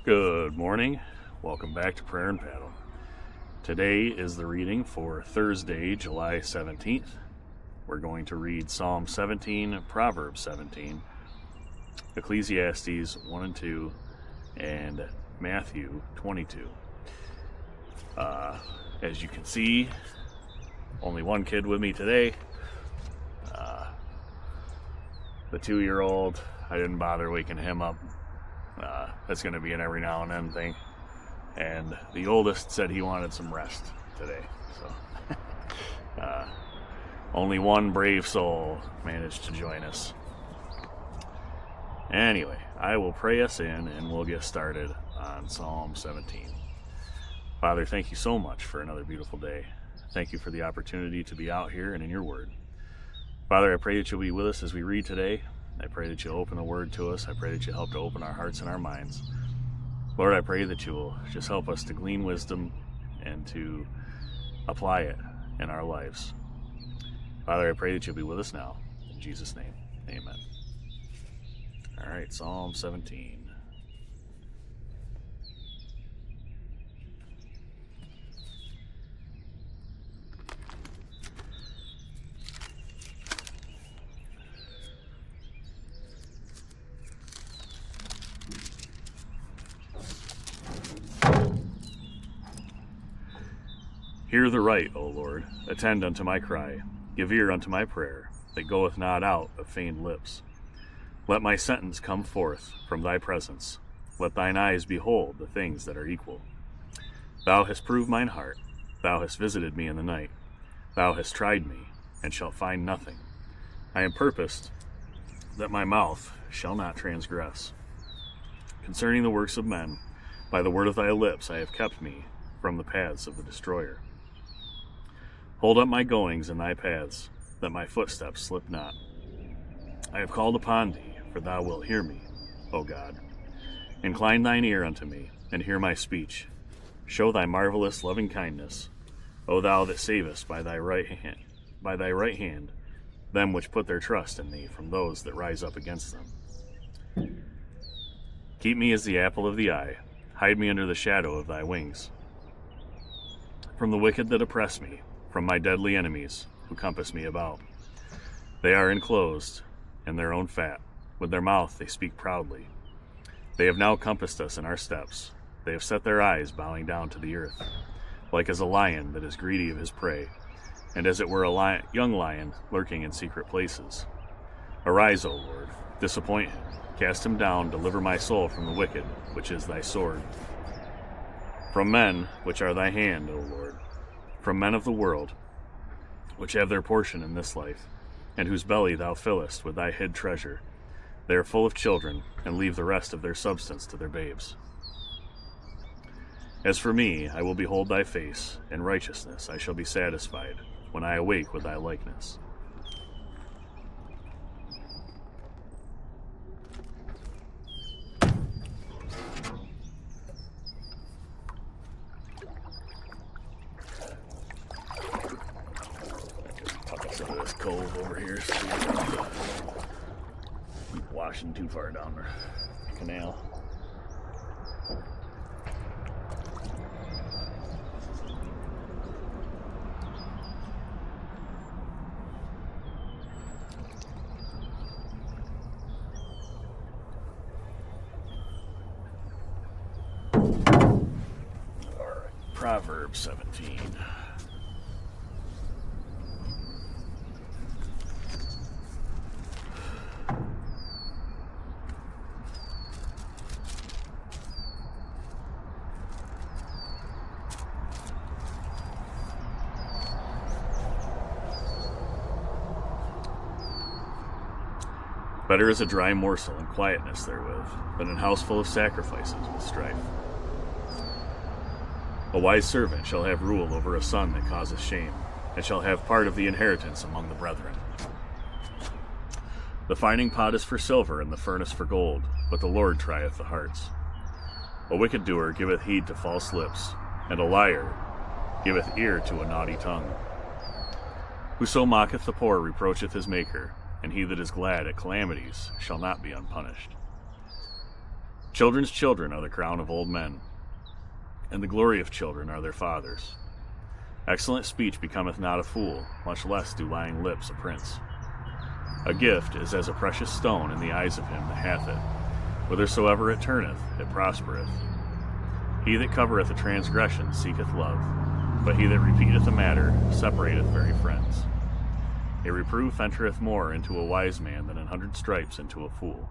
Good morning. Welcome back to Prayer and Paddle. Today is the reading for Thursday, July 17th. We're going to read Psalm 17, Proverbs 17, Ecclesiastes 1 and 2, and Matthew 22. As you can see, only one kid with me today. The 2-year-old, I didn't bother waking him up. That's going to be an every now and then thing. And the oldest said he wanted some rest today. So only one brave soul managed to join us. Anyway, I will pray us in and we'll get started on Psalm 17. Father, thank you so much for another beautiful day. Thank you for the opportunity to be out here and in your word. Father, I pray that you'll be with us as we read today. I pray that you'll open the word to us. I pray that you help to open our hearts and our minds. Lord, I pray that you will just help us to glean wisdom and to apply it in our lives. Father, I pray that you'll be with us now. In Jesus' name, amen. All right, Psalm 17. Hear the right, O Lord, attend unto my cry, give ear unto my prayer, that goeth not out of feigned lips. Let my sentence come forth from thy presence, let thine eyes behold the things that are equal. Thou hast proved mine heart, thou hast visited me in the night, thou hast tried me, and shalt find nothing. I am purposed that my mouth shall not transgress. Concerning the works of men, by the word of thy lips I have kept me from the paths of the destroyer. Hold up my goings in thy paths, that my footsteps slip not. I have called upon thee, for thou wilt hear me, O God. Incline thine ear unto me, and hear my speech. Show thy marvelous loving kindness, O thou that savest by thy right hand, them which put their trust in thee from those that rise up against them. Keep me as the apple of the eye, hide me under the shadow of thy wings. From the wicked that oppress me, from my deadly enemies who compass me about. They are enclosed in their own fat. With their mouth they speak proudly. They have now compassed us in our steps. They have set their eyes bowing down to the earth, like as a lion that is greedy of his prey, and as it were a young lion lurking in secret places. Arise, O Lord, disappoint him, cast him down, deliver my soul from the wicked, which is thy sword. From men, which are thy hand, O Lord, from men of the world, which have their portion in this life, and whose belly thou fillest with thy hid treasure. They are full of children, and leave the rest of their substance to their babes. As for me, I will behold thy face, in righteousness I shall be satisfied, when I awake with thy likeness. Cove over here, so keep washing too far down the canal. All right, Proverbs 17. Better is a dry morsel and quietness therewith, than an house full of sacrifices with strife. A wise servant shall have rule over a son that causeth shame, and shall have part of the inheritance among the brethren. The fining pot is for silver, and the furnace for gold, but the Lord trieth the hearts. A wicked doer giveth heed to false lips, and a liar giveth ear to a naughty tongue. Whoso mocketh the poor reproacheth his Maker, and he that is glad at calamities shall not be unpunished. Children's children are the crown of old men, and the glory of children are their fathers. Excellent speech becometh not a fool, much less do lying lips a prince. A gift is as a precious stone in the eyes of him that hath it. Whithersoever it turneth, it prospereth. He that covereth a transgression seeketh love, but he that repeateth a matter separateth very friends. A reproof entereth more into a wise man than 100 stripes into a fool.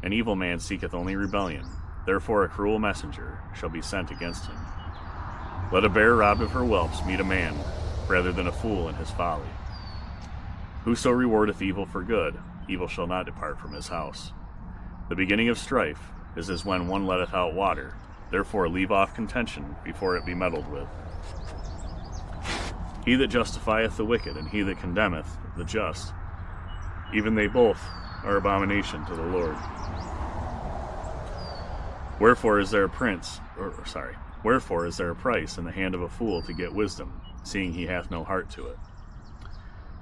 An evil man seeketh only rebellion, therefore a cruel messenger shall be sent against him. Let a bear robbed of her whelps meet a man, rather than a fool in his folly. Whoso rewardeth evil for good, evil shall not depart from his house. The beginning of strife is as when one letteth out water, therefore leave off contention before it be meddled with. He that justifieth the wicked, and he that condemneth the just, even they both are abomination to the Lord. Wherefore is there a price in the hand of a fool to get wisdom, seeing he hath no heart to it?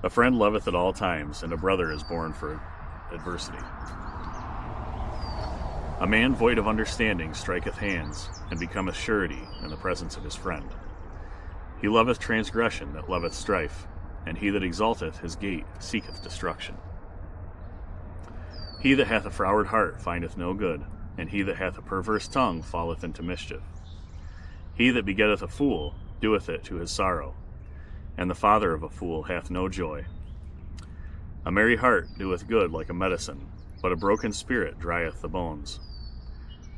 A friend loveth at all times, and a brother is born for adversity. A man void of understanding striketh hands, and becometh surety in the presence of his friend. He loveth transgression that loveth strife, and he that exalteth his gate seeketh destruction. He that hath a froward heart findeth no good, and he that hath a perverse tongue falleth into mischief. He that begetteth a fool doeth it to his sorrow, and the father of a fool hath no joy. A merry heart doeth good like a medicine, but a broken spirit drieth the bones.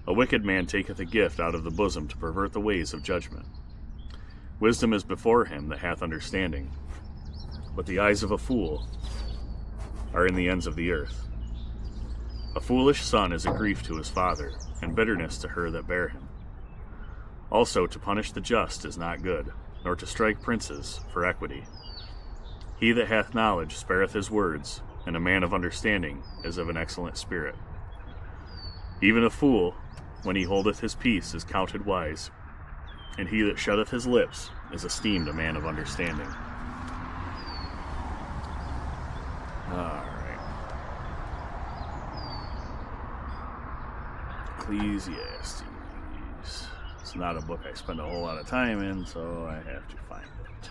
A wicked man taketh a gift out of the bosom to pervert the ways of judgment. Wisdom is before him that hath understanding, but the eyes of a fool are in the ends of the earth. A foolish son is a grief to his father, and bitterness to her that bare him. Also to punish the just is not good, nor to strike princes for equity. He that hath knowledge spareth his words, and a man of understanding is of an excellent spirit. Even a fool, when he holdeth his peace, is counted wise, and he that shutteth his lips is esteemed a man of understanding. Alright. Ecclesiastes. It's not a book I spend a whole lot of time in, so I have to find it.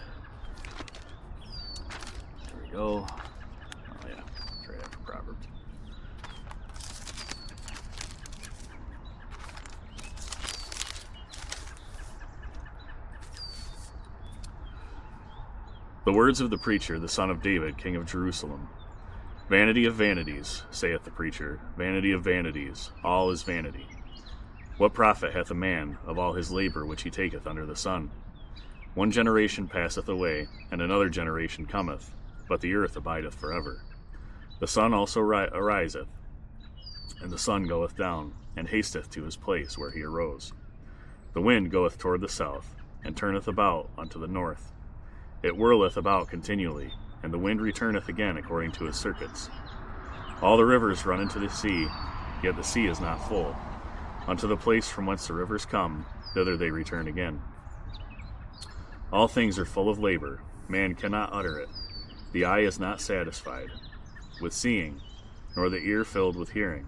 There we go. Oh yeah, it's right after Proverbs. The words of the preacher, the son of David, king of Jerusalem. Vanity of vanities, saith the preacher, vanity of vanities, all is vanity. What profit hath a man of all his labor which he taketh under the sun? One generation passeth away, and another generation cometh, but the earth abideth forever. The sun also ariseth, and the sun goeth down, and hasteth to his place where he arose. The wind goeth toward the south, and turneth about unto the north. It whirleth about continually, and the wind returneth again according to his circuits. All the rivers run into the sea, yet the sea is not full. Unto the place from whence the rivers come, thither they return again. All things are full of labor, man cannot utter it. The eye is not satisfied with seeing, nor the ear filled with hearing.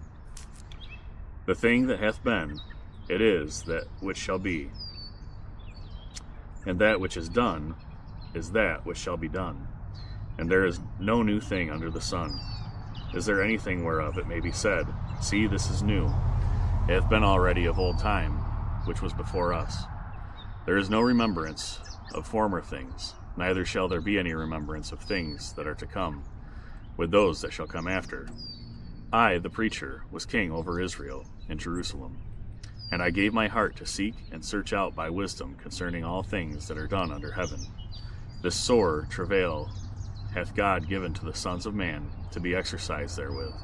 The thing that hath been, it is that which shall be, and that which is done is that which shall be done. And there is no new thing under the sun. Is there anything whereof it may be said, See, this is new? It hath been already of old time, which was before us. There is no remembrance of former things, neither shall there be any remembrance of things that are to come, with those that shall come after. I, the preacher, was king over Israel in Jerusalem, and I gave my heart to seek and search out by wisdom concerning all things that are done under heaven. This sore travail hath God given to the sons of man to be exercised therewith.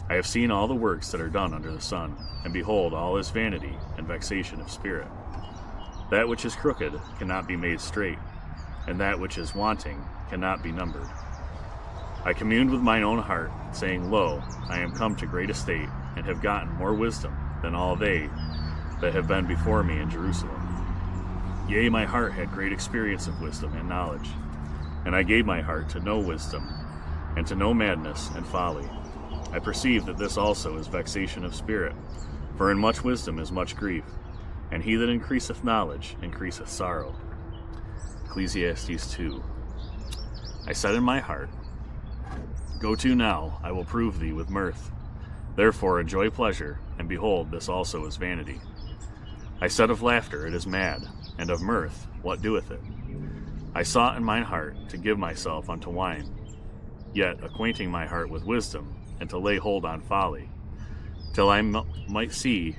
I have seen all the works that are done under the sun, and behold, all is vanity and vexation of spirit. That which is crooked cannot be made straight, and that which is wanting cannot be numbered. I communed with mine own heart, saying, Lo, I am come to great estate, and have gotten more wisdom than all they that have been before me in Jerusalem. Yea, my heart had great experience of wisdom and knowledge, and I gave my heart to know wisdom, and to know madness and folly. I perceive that this also is vexation of spirit. For in much wisdom is much grief, and he that increaseth knowledge increaseth sorrow. Ecclesiastes 2. I said in my heart, Go to now, I will prove thee with mirth. Therefore enjoy pleasure, and behold, this also is vanity. I said of laughter, it is mad, and of mirth, what doeth it? I sought in mine heart to give myself unto wine, yet acquainting my heart with wisdom, and to lay hold on folly, till I might see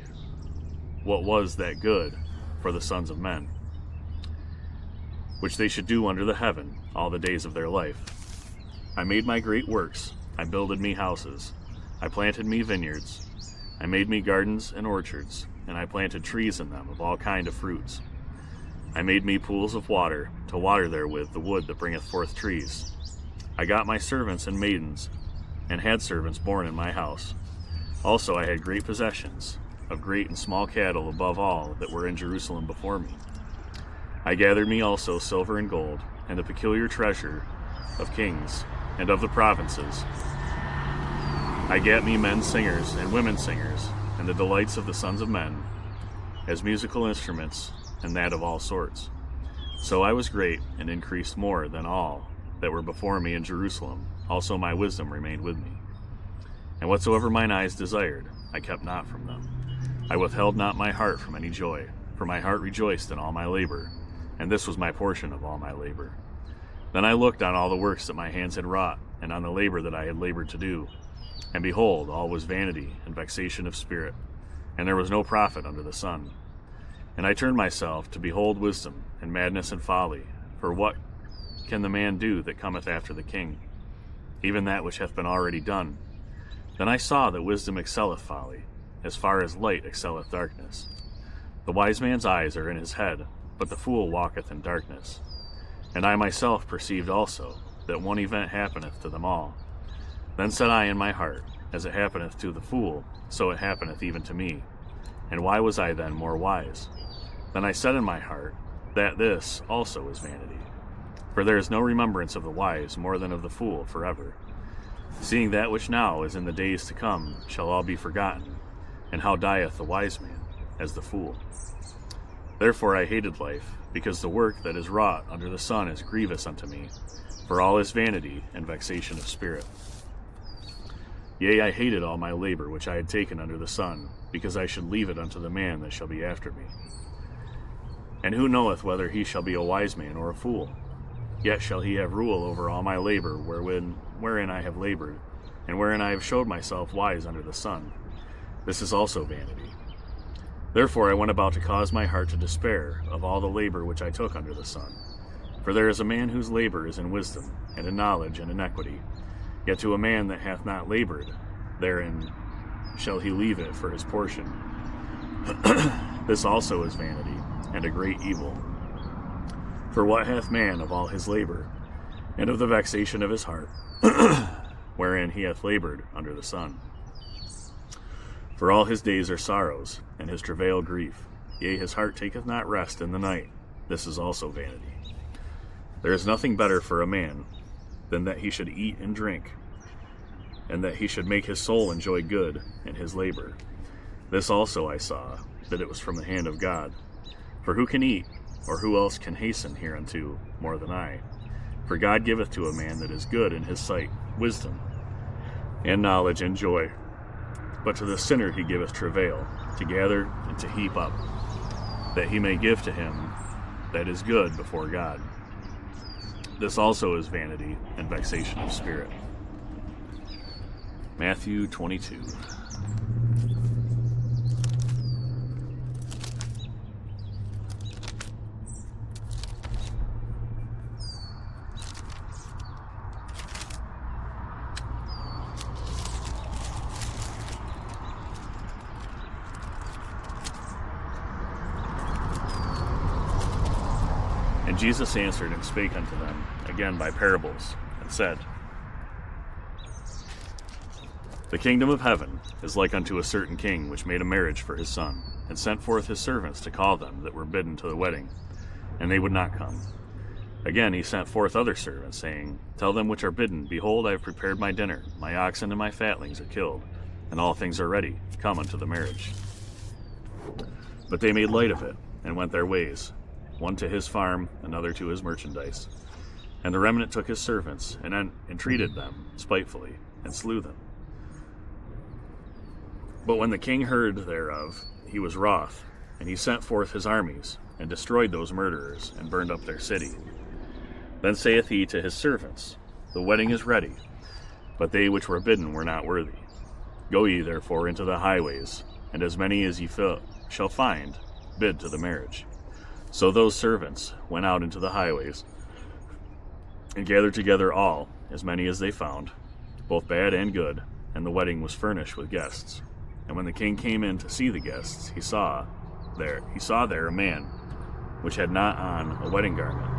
what was that good for the sons of men, which they should do under the heaven all the days of their life. I made my great works, I builded me houses, I planted me vineyards, I made me gardens and orchards, and I planted trees in them of all kind of fruits. I made me pools of water, to water therewith the wood that bringeth forth trees. I got my servants and maidens, and had servants born in my house. Also I had great possessions, of great and small cattle above all that were in Jerusalem before me. I gathered me also silver and gold, and the peculiar treasure of kings, and of the provinces. I gat me men singers and women singers, and the delights of the sons of men, as musical instruments, and that of all sorts. So I was great, and increased more than all that were before me in Jerusalem. Also my wisdom remained with me. And whatsoever mine eyes desired, I kept not from them. I withheld not my heart from any joy, for my heart rejoiced in all my labor, and this was my portion of all my labor. Then I looked on all the works that my hands had wrought, and on the labor that I had labored to do. And behold, all was vanity and vexation of spirit, and there was no profit under the sun. And I turned myself to behold wisdom, and madness and folly. For what can the man do that cometh after the king? Even that which hath been already done. Then I saw that wisdom excelleth folly, as far as light excelleth darkness. The wise man's eyes are in his head, but the fool walketh in darkness. And I myself perceived also that one event happeneth to them all. Then said I in my heart, As it happeneth to the fool, so it happeneth even to me. And why was I then more wise? Then I said in my heart, That this also is vanity. For there is no remembrance of the wise more than of the fool forever. Seeing that which now is in the days to come shall all be forgotten, and how dieth the wise man, as the fool. Therefore I hated life, because the work that is wrought under the sun is grievous unto me, for all is vanity and vexation of spirit. Yea, I hated all my labor which I had taken under the sun, because I should leave it unto the man that shall be after me. And who knoweth whether he shall be a wise man or a fool? Yet shall he have rule over all my labor wherein I have labored, and wherein I have showed myself wise under the sun. This is also vanity. Therefore I went about to cause my heart to despair of all the labor which I took under the sun. For there is a man whose labor is in wisdom, and in knowledge, and in equity. Yet to a man that hath not labored, therein shall he leave it for his portion. This also is vanity, and a great evil. For what hath man of all his labor, and of the vexation of his heart, wherein he hath labored under the sun? For all his days are sorrows, and his travail grief. Yea, his heart taketh not rest in the night. This is also vanity. There is nothing better for a man than that he should eat and drink, and that he should make his soul enjoy good in his labor. This also I saw, that it was from the hand of God. For who can eat, or who else can hasten hereunto more than I? For God giveth to a man that is good in his sight wisdom, and knowledge, and joy. But to the sinner he giveth travail, to gather and to heap up, that he may give to him that is good before God. This also is vanity and vexation of spirit. Matthew 22. And Jesus answered and spake unto them again by parables, and said, The kingdom of heaven is like unto a certain king which made a marriage for his son, and sent forth his servants to call them that were bidden to the wedding, and they would not come. Again he sent forth other servants, saying, Tell them which are bidden, Behold, I have prepared my dinner. My oxen and my fatlings are killed, and all things are ready. Come unto the marriage. But they made light of it, and went their ways, one to his farm, another to his merchandise. And the remnant took his servants, and entreated them spitefully, and slew them. But when the king heard thereof, he was wroth, and he sent forth his armies, and destroyed those murderers, and burned up their city. Then saith he to his servants, The wedding is ready, but they which were bidden were not worthy. Go ye therefore into the highways, and as many as ye shall find, bid to the marriage. So those servants went out into the highways, and gathered together all, as many as they found, both bad and good, and the wedding was furnished with guests. And when the king came in to see the guests, he saw there a man which had not on a wedding garment.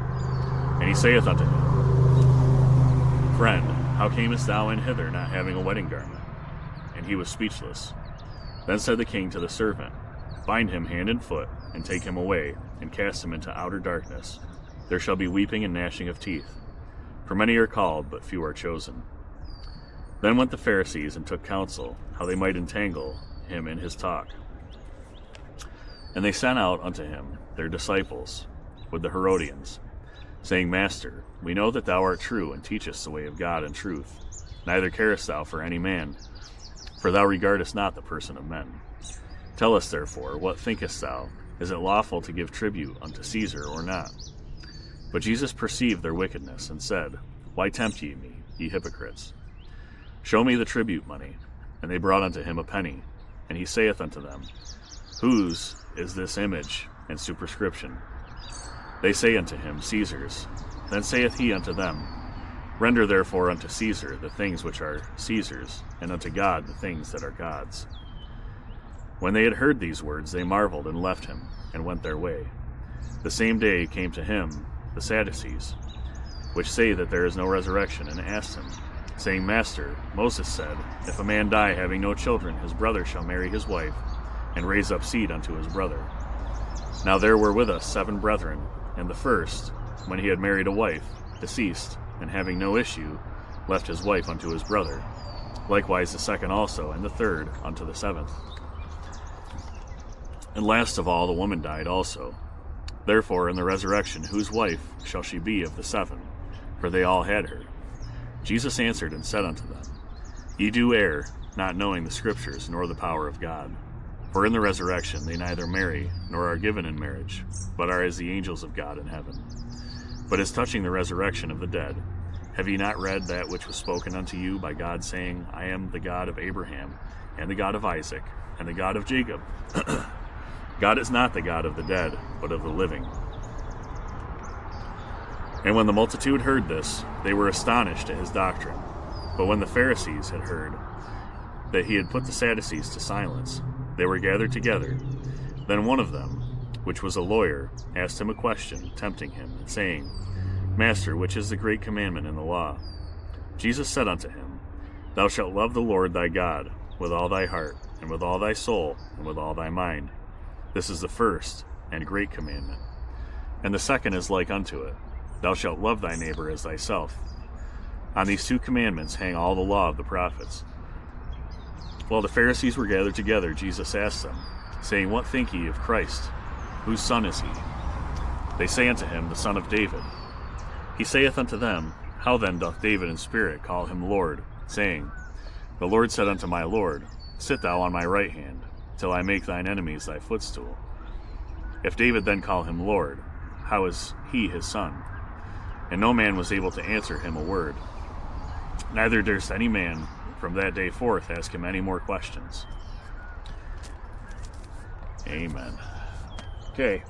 And he saith unto him, Friend, how camest thou in hither, not having a wedding garment? And he was speechless. Then said the king to the servant, Bind him hand and foot, and take him away, and cast him into outer darkness. There shall be weeping and gnashing of teeth. For many are called, but few are chosen. Then went the Pharisees and took counsel, how they might entangle him in his talk. And they sent out unto him their disciples with the Herodians, saying, Master, we know that thou art true, and teachest the way of God in truth. Neither carest thou for any man, for thou regardest not the person of men. Tell us therefore, what thinkest thou? Is it lawful to give tribute unto Caesar or not? But Jesus perceived their wickedness, and said, Why tempt ye me, ye hypocrites? Show me the tribute money. And they brought unto him a penny. And he saith unto them, Whose is this image and superscription? They say unto him, Caesar's. Then saith he unto them, Render therefore unto Caesar the things which are Caesar's, and unto God the things that are God's. When they had heard these words, they marveled, and left him, and went their way. The same day came to him the Sadducees, which say that there is no resurrection, and asked him, saying, Master, Moses said, If a man die having no children, his brother shall marry his wife, and raise up seed unto his brother. Now there were with us 7 brethren, and the first, when he had married a wife, deceased, and having no issue, left his wife unto his brother. Likewise the second also, and the third unto the 7th. And last of all the woman died also. Therefore in the resurrection whose wife shall she be of the 7? For they all had her. Jesus answered and said unto them, Ye do err, not knowing the Scriptures, nor the power of God. For in the resurrection they neither marry, nor are given in marriage, but are as the angels of God in heaven. But as touching the resurrection of the dead, have ye not read that which was spoken unto you by God, saying, I am the God of Abraham, and the God of Isaac, and the God of Jacob? God is not the God of the dead, but of the living. And when the multitude heard this, they were astonished at his doctrine. But when the Pharisees had heard that he had put the Sadducees to silence, they were gathered together. Then one of them, which was a lawyer, asked him a question, tempting him, and saying, Master, which is the great commandment in the law? Jesus said unto him, Thou shalt love the Lord thy God with all thy heart, and with all thy soul, and with all thy mind. This is the first and great commandment. And the second is like unto it, Thou shalt love thy neighbor as thyself. On these 2 commandments hang all the law of the prophets. While the Pharisees were gathered together, Jesus asked them, saying, What think ye of Christ? Whose son is he? They say unto him, The son of David. He saith unto them, How then doth David in spirit call him Lord, saying, The Lord said unto my Lord, Sit thou on my right hand, till I make thine enemies thy footstool. If David then call him Lord, how is he his son? And no man was able to answer him a word. Neither durst any man from that day forth ask him any more questions. Amen. Okay,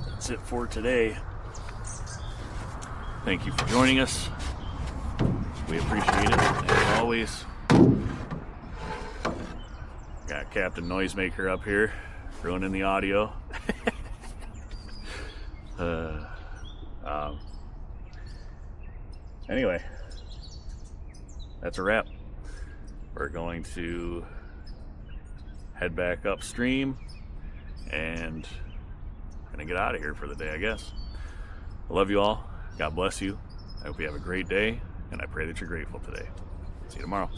that's it for today. Thank you for joining us. We appreciate it, as always. Got Captain Noisemaker up here, ruining the audio. Anyway, that's a wrap. We're going to head back upstream and gonna get out of here for the day, I guess. I love you all. God bless you. I hope you have a great day, and I pray that you're grateful today. See you tomorrow.